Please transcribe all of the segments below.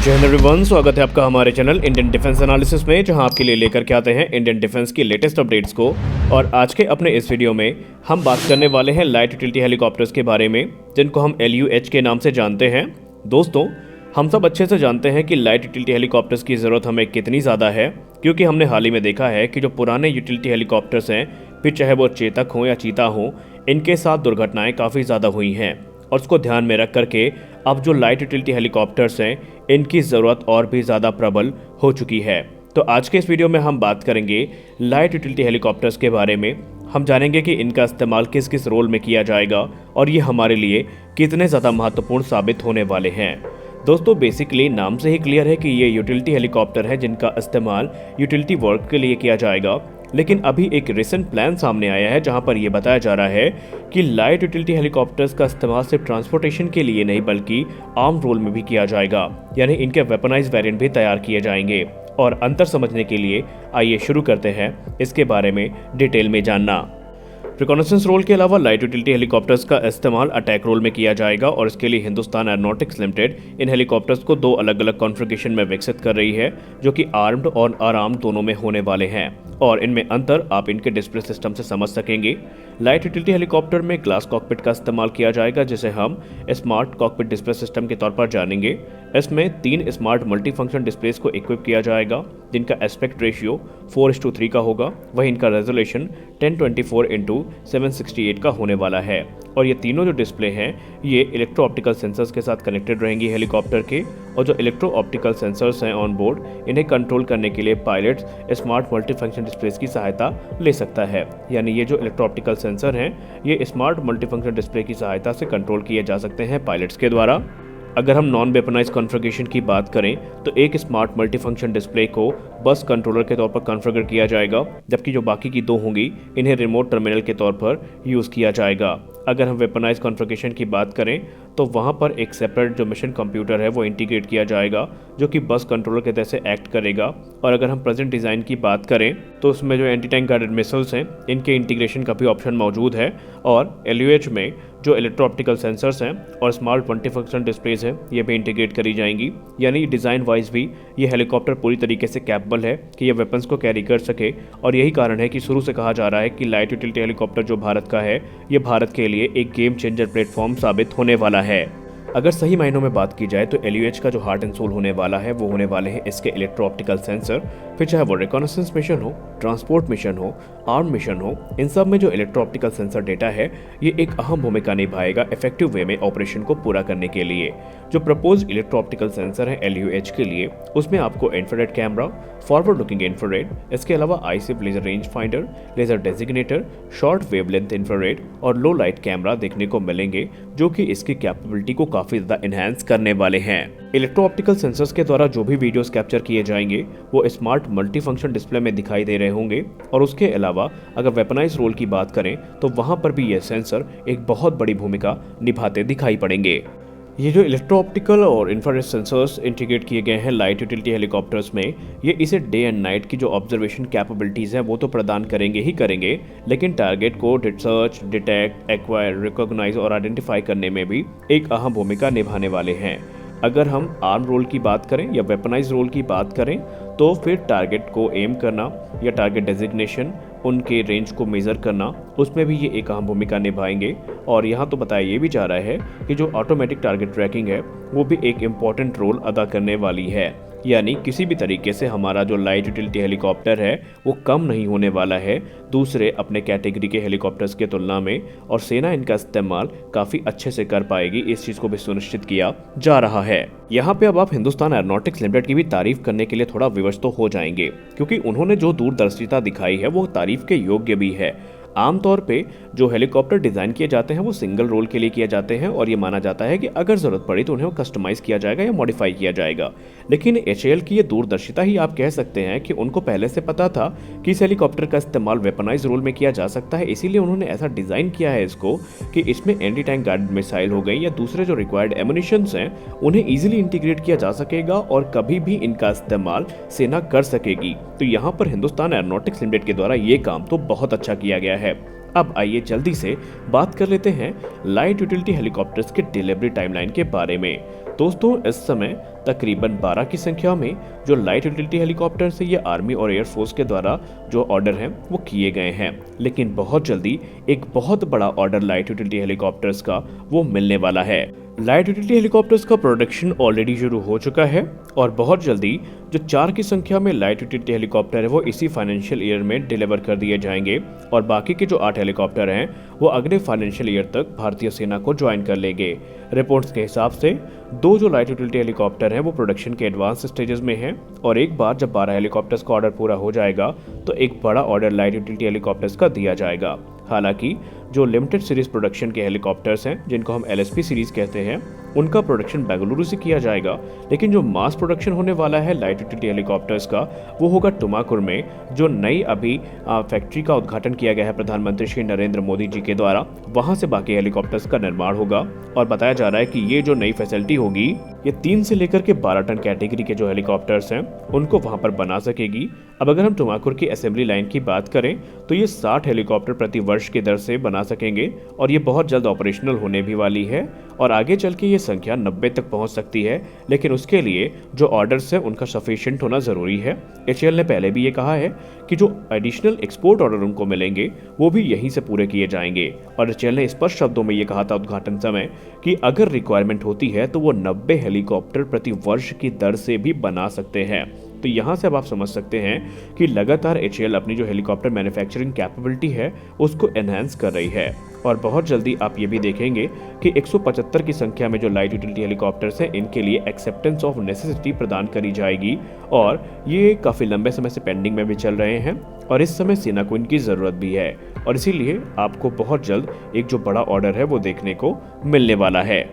जय हिंद एवरीवन, स्वागत है आपका हमारे चैनल इंडियन डिफेंस एनालिसिस में, जहां आपके लिए लेकर के आते हैं इंडियन डिफेंस की लेटेस्ट अपडेट्स को। और आज के अपने इस वीडियो में हम बात करने वाले हैं लाइट यूटिलिटी हेलीकॉप्टर्स के बारे में, जिनको हम LUH के नाम से जानते हैं। दोस्तों, हम सब अच्छे से जानते हैं कि लाइट यूटिलिटी हेलीकॉप्टर्स की ज़रूरत हमें कितनी ज़्यादा है, क्योंकि हमने हाल ही में देखा है कि जो पुराने यूटिलिटी हेलीकॉप्टर्स हैं, फिर चाहे वो चेतक हों या चीता हों, इनके साथ दुर्घटनाएं काफ़ी ज़्यादा हुई हैं। और उसको ध्यान में रख करके अब जो लाइट यूटिलिटी हेलीकॉप्टर्स हैं, इनकी ज़रूरत और भी ज़्यादा प्रबल हो चुकी है। तो आज के इस वीडियो में हम बात करेंगे लाइट यूटिलिटी हेलीकॉप्टर्स के बारे में। हम जानेंगे कि इनका इस्तेमाल किस किस रोल में किया जाएगा और ये हमारे लिए कितने ज़्यादा महत्वपूर्ण साबित होने वाले हैं। दोस्तों, बेसिकली नाम से ही क्लियर है कि ये यूटिलिटी हेलीकॉप्टर है जिनका इस्तेमाल यूटिलिटी वर्क के लिए किया जाएगा। लेकिन अभी एक रिसेंट प्लान सामने आया है जहां पर यह बताया जा रहा है कि लाइट यूटिलिटी हेलीकॉप्टर्स का इस्तेमाल सिर्फ ट्रांसपोर्टेशन के लिए नहीं बल्कि आर्म रोल में भी किया जाएगा, यानी इनके वेपनाइज वेरिएंट भी तैयार किए जाएंगे। और अंतर समझने के लिए आइए शुरू करते हैं इसके बारे में डिटेल में जानना। रिकॉनेसेंस रोल के अलावा लाइट यूटिलिटी हेलीकॉप्टर्स का इस्तेमाल अटैक रोल में किया जाएगा और इसके लिए हिंदुस्तान एरोनॉटिक्स लिमिटेड इन हेलीकॉप्टर्स को दो अलग अलग कॉन्फ़िगरेशन में विकसित कर रही है, जो कि आर्म्ड और अनआर्म्ड दोनों में होने वाले हैं। और इनमें अंतर आप इनके डिस्प्ले सिस्टम से समझ सकेंगे। लाइट यूटिलिटी हेलीकॉप्टर में ग्लास कॉकपिट का इस्तेमाल किया जाएगा, जिसे हम स्मार्ट कॉकपिट डिस्प्ले सिस्टम के तौर पर जानेंगे। इसमें 3 स्मार्ट मल्टीफंक्शन डिस्प्लेस को इक्विप किया जाएगा, जिनका एस्पेक्ट रेशियो 4:3 का होगा। वहीं इनका रेजोल्यूशन 1024x768 का होने वाला है। और ये तीनों जो डिस्प्ले हैं, ये इलेक्ट्रो ऑप्टिकल सेंसर्स के साथ कनेक्टेड रहेंगी हेलीकॉप्टर के। और जो इलेक्ट्रो ऑप्टिकल सेंसर्स हैं ऑन बोर्ड, इन्हें कंट्रोल करने के लिए पायलट्स स्मार्ट मल्टीफंक्शन डिस्प्लेस की सहायता ले सकता है। यानी ये जो इलेक्ट्रो ऑप्टिकल सेंसर हैं, ये स्मार्ट मल्टीफंक्शन डिस्प्ले की सहायता से कंट्रोल किए जा सकते हैं पायलट्स के द्वारा। अगर हम नॉन वेपनाइज कॉन्फ़िगरेशन की बात करें तो एक स्मार्ट मल्टीफंक्शन डिस्प्ले को बस कंट्रोलर के तौर पर कॉन्फ़िगर किया जाएगा, जबकि जो बाकी की 2 होंगी इन्हें रिमोट टर्मिनल के तौर पर यूज़ किया जाएगा। अगर हम वेपनाइज कॉन्फ़िगरेशन की बात करें तो वहाँ पर एक सेपरेट जो मिशन कंप्यूटर है वो इंटीग्रेट किया जाएगा, जो कि बस कंट्रोलर के जैसे एक्ट करेगा। और अगर हम प्रेजेंट डिज़ाइन की बात करें तो उसमें जो एंटी टैंक गाइडेड मिसाइल्स हैं, इनके इंटीग्रेशन का भी ऑप्शन मौजूद है। और LUH में जो इलेक्ट्रो ऑप्टिकल सेंसर्स हैं और स्मार्ट मल्टीफंक्शन डिस्प्लेज हैं, ये भी इंटीग्रेट करी जाएंगी। यानी डिज़ाइन वाइज भी ये हेलीकॉप्टर पूरी तरीके से कैपेबल है कि ये वेपन्स को कैरी कर सके। और यही कारण है कि शुरू से कहा जा रहा है कि लाइट यूटिलिटी हेलीकॉप्टर जो भारत का है, ये भारत के लिए एक गेम चेंजर प्लेटफॉर्म साबित होने वाला है। अगर सही मायनों में बात की जाए तो LUH का जो हार्ट एंड सोल होने वाला है वो होने वाले हैं इसके इलेक्ट्रो ऑप्टिकल सेंसर। फिर चाहे वो रिकॉनेसेंस मिशन हो, ट्रांसपोर्ट मिशन हो, आर्म मिशन हो, इन सब में जो इलेक्ट्रो ऑप्टिकल सेंसर डेटा है, ये एक अहम भूमिका निभाएगा इफेक्टिव वे में ऑपरेशन को पूरा करने के लिए। जो प्रपोज इलेक्ट्रो ऑप्टिकल सेंसर है LUH के लिए, उसमें आपको infrared camera, forward looking infrared, इसके अलावा eye safe laser range finder, laser designator, short wavelength infrared और लो लाइट कैमरा देखने को मिलेंगे, जो कि इसकी कैपेबिलिटी को काफी ज्यादा एनहांस करने वाले हैं। इलेक्ट्रो ऑप्टिकल सेंसर्स के द्वारा जो भी वीडियोस कैप्चर किए जाएंगे वो स्मार्ट मल्टीफंक्शन डिस्प्ले में दिखाई दे रहे होंगे। और उसके अलावा अगर वेपनाइज रोल की बात करें तो वहां पर भी ये सेंसर एक बहुत बड़ी भूमिका निभाते दिखाई पड़ेंगे। ये जो इलेक्ट्रो ऑप्टिकल और इंफ्रारेड सेंसर्स इंटीग्रेट किए गए हैं लाइट यूटिलिटी हेलीकॉप्टर्स में, ये इसे डे एंड नाइट की जो ऑब्जर्वेशन कैपेबिलिटीज़ हैं वो तो प्रदान करेंगे ही करेंगे, लेकिन टारगेट को सर्च, डिटेक्ट, एक्वायर, रिकॉग्नाइज और आइडेंटिफाई करने में भी एक अहम भूमिका निभाने वाले हैं। अगर हम आर्म रोल की बात करें या वेपनाइज रोल की बात करें तो फिर टारगेट को एम करना या टारगेट डेजिग्नेशन, उनके रेंज को मेज़र करना, उसमें भी ये एक अहम भूमिका निभाएंगे। और यहाँ तो बताया ये भी जा रहा है कि जो ऑटोमेटिक टारगेट ट्रैकिंग है वो भी एक इम्पॉर्टेंट रोल अदा करने वाली है। यानी किसी भी तरीके से हमारा जो लाइट यूटिलिटी हेलीकॉप्टर है वो कम नहीं होने वाला है दूसरे अपने कैटेगरी के हेलीकॉप्टर्स के तुलना में। और सेना इनका इस्तेमाल काफ़ी अच्छे से कर पाएगी, इस चीज़ को भी सुनिश्चित किया जा रहा है। यहाँ पे अब आप हिंदुस्तान एरोनॉटिक्स लिमिटेड की भी तारीफ करने के लिए थोड़ा विवश तो हो जाएंगे, क्योंकि उन्होंने जो दूरदर्शिता दिखाई है वो तारीफ के योग्य भी है। आमतौर पे जो हेलीकॉप्टर डिज़ाइन किए जाते हैं वो सिंगल रोल के लिए किए जाते हैं और ये माना जाता है कि अगर ज़रूरत पड़ी तो उन्हें कस्टमाइज़ किया जाएगा या मॉडिफाई किया जाएगा। लेकिन HAL की ये दूरदर्शिता ही आप कह सकते हैं कि उनको पहले से पता था कि इस हेलीकॉप्टर का इस्तेमाल वेपनाइज रोल में किया जा सकता है, इसीलिए उन्होंने ऐसा डिज़ाइन किया है इसको कि इसमें एंटी टैंक गाइडेड मिसाइल हो गई या दूसरे जो रिक्वायर्ड एमुनिशंस हैं उन्हें ईजिली इंटीग्रेट किया जा सकेगा और कभी भी इनका इस्तेमाल सेना कर सकेगी। तो यहाँ पर हिंदुस्तान एरोनॉटिक्स लिमिटेड के द्वारा ये काम तो बहुत अच्छा किया गया है। अब आइए जल्दी से बात कर लेते हैं लाइट यूटिलिटी हेलीकॉप्टर्स के डिलीवरी टाइमलाइन के बारे में। दोस्तों, इस समय तकरीबन 12 की संख्या में जो लाइट यूटिलिटी हेलीकॉप्टर्स है ये आर्मी और एयरफोर्स के द्वारा जो ऑर्डर हैं वो किए गए हैं, लेकिन बहुत जल्दी एक बहुत बड़ा ऑर्डर लाइट यूटिलिटी हेलीकॉप्टर्स का वो मिलने वाला है। लाइट यूटिलिटी हेलीकॉप्टर्स का प्रोडक्शन ऑलरेडी शुरू हो चुका है और बहुत जल्दी जो 4 की संख्या में लाइट यूटिलिटी हेलीकॉप्टर है वो इसी फाइनेंशियल ईयर में डिलीवर कर दिए जाएंगे और बाकी के जो 8 हेलीकॉप्टर हैं वो अगले फाइनेंशियल ईयर तक भारतीय सेना को ज्वाइन कर लेंगे। रिपोर्ट्स के हिसाब से 2 जो लाइट यूटिलिटी हेलीकॉप्टर हैं वो प्रोडक्शन के एडवांस स्टेजेस में हैं और एक बार जब 12 हेलीकॉप्टर्स का ऑर्डर पूरा हो जाएगा तो एक बड़ा ऑर्डर लाइट यूटिलिटी हेलीकॉप्टर्स का दिया जाएगा। हालांकि जो लिमिटेड सीरीज प्रोडक्शन के हेलीकॉप्टर्स हैं जिनको हम LSP सीरीज कहते हैं उनका प्रोडक्शन बेंगलुरु से किया जाएगा, लेकिन जो मास प्रोडक्शन होने वाला है लाइट यूटिलिटी हेलीकॉप्टर्स का वो होगा टुमाकुर में, जो नई अभी फैक्ट्री का उद्घाटन किया गया है प्रधानमंत्री श्री नरेंद्र मोदी जी के द्वारा। वहां से बाकी हेलीकॉप्टर्स का निर्माण होगा और बताया जा रहा है कि ये जो नई फैसिलिटी होगी ये 3 से लेकर के 12 टन कैटेगरी के जो हेलीकॉप्टर्स हैं उनको वहां पर बना सकेगी। अब अगर हम टुमाकुर की असेंबली लाइन की बात करें तो ये 60 हेलीकॉप्टर प्रति वर्ष की दर से बना सकेंगे और ये बहुत जल्द ऑपरेशनल होने भी वाली है और आगे चल के ये संख्या 90 तक पहुंच सकती है, लेकिन उसके लिए जो ऑर्डर्स हैं उनका सफिशिएंट होना जरूरी है। HAL ने पहले भी ये कहा है कि जो एडिशनल एक्सपोर्ट ऑर्डर उनको मिलेंगे वो भी यहीं से पूरे किए जाएंगे और HAL ने स्पष्ट शब्दों में ये कहा था उद्घाटन समय कि अगर रिक्वायरमेंट होती है तो वो 90 हेलीकॉप्टर प्रति वर्ष की दर से भी बना सकते हैं। तो यहाँ से अब आप समझ सकते हैं कि लगातार HAL अपनी जो हेलीकॉप्टर मैन्युफैक्चरिंग कैपेबिलिटी है उसको एनहांस कर रही है और बहुत जल्दी आप ये भी देखेंगे कि 175 की संख्या में जो लाइट यूटिलिटी हेलीकॉप्टर्स हैं इनके लिए एक्सेप्टेंस ऑफ नेसेसिटी प्रदान करी जाएगी और ये काफ़ी लंबे समय से पेंडिंग में भी चल रहे हैं और इस समय सेना को इनकी ज़रूरत भी है और इसीलिए आपको बहुत जल्द एक जो बड़ा ऑर्डर है वो देखने को मिलने वाला है।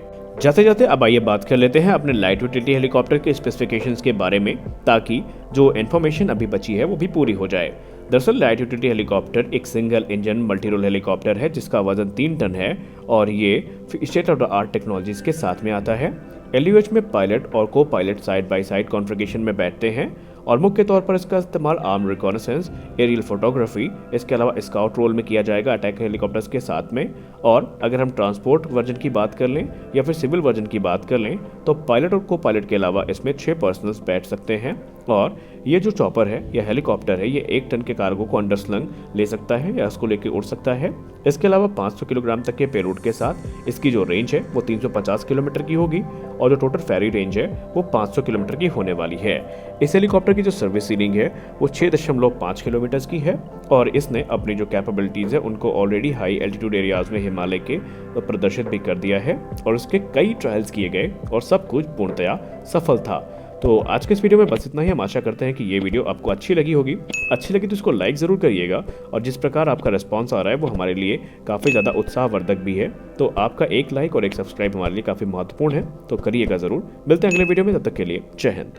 जाते जाते अब आइए बात कर लेते हैं अपने लाइट यूटिलिटी हेलीकॉप्टर के स्पेसिफिकेशंस के बारे में, ताकि जो इन्फॉर्मेशन अभी बची है वो भी पूरी हो जाए। दरअसल लाइट यूटिलिटी हेलीकॉप्टर एक single engine multi role helicopter है जिसका वजन 3 टन है और ये state of the art technologies के साथ में आता है। LUH में पायलट और को pilot side by side configuration में बैठते हैं और मुख्य तौर पर इसका इस्तेमाल आर्म रिकॉनेसेंस, एरियल फोटोग्राफी, इसके अलावा स्काउट रोल में किया जाएगा अटैक हेलीकॉप्टर्स के साथ में। और अगर हम ट्रांसपोर्ट वर्जन की बात कर लें या फिर सिविल वर्जन की बात कर लें तो पायलट और को पायलट के अलावा इसमें 6 पर्सनल्स बैठ सकते हैं और ये जो चॉपर है या हेलीकॉप्टर है ये 1 टन के कार्गो को अंडरस्लंग ले सकता है या उसको लेकर उड़ सकता है। इसके अलावा 500 किलोग्राम तक के पेलोड के साथ इसकी जो रेंज है वो 350 किलोमीटर की होगी और जो टोटल फेरी रेंज है वो 500 किलोमीटर की होने वाली है। इस हेलीकॉप्टर की जो सर्विस सीलिंग है वो 6.5 किलोमीटर की है और इसने अपनी जो कैपेबिलिटीज़ है उनको ऑलरेडी हाई एल्टीट्यूड एरियाज में हिमालय के प्रदर्शित भी कर दिया है और उसके कई ट्रायल्स किए गए और सब कुछ पूर्णतया सफल था। तो आज के इस वीडियो में बस इतना ही। हम आशा करते हैं कि ये वीडियो आपको अच्छी लगी होगी। अच्छी लगी तो इसको लाइक ज़रूर करिएगा और जिस प्रकार आपका रिस्पांस आ रहा है वो हमारे लिए काफ़ी ज़्यादा उत्साहवर्धक भी है। तो आपका एक लाइक और एक सब्सक्राइब हमारे लिए काफ़ी महत्वपूर्ण है, तो करिएगा ज़रूर। मिलते हैं अगले वीडियो में, तब तक के लिए जय हिंद।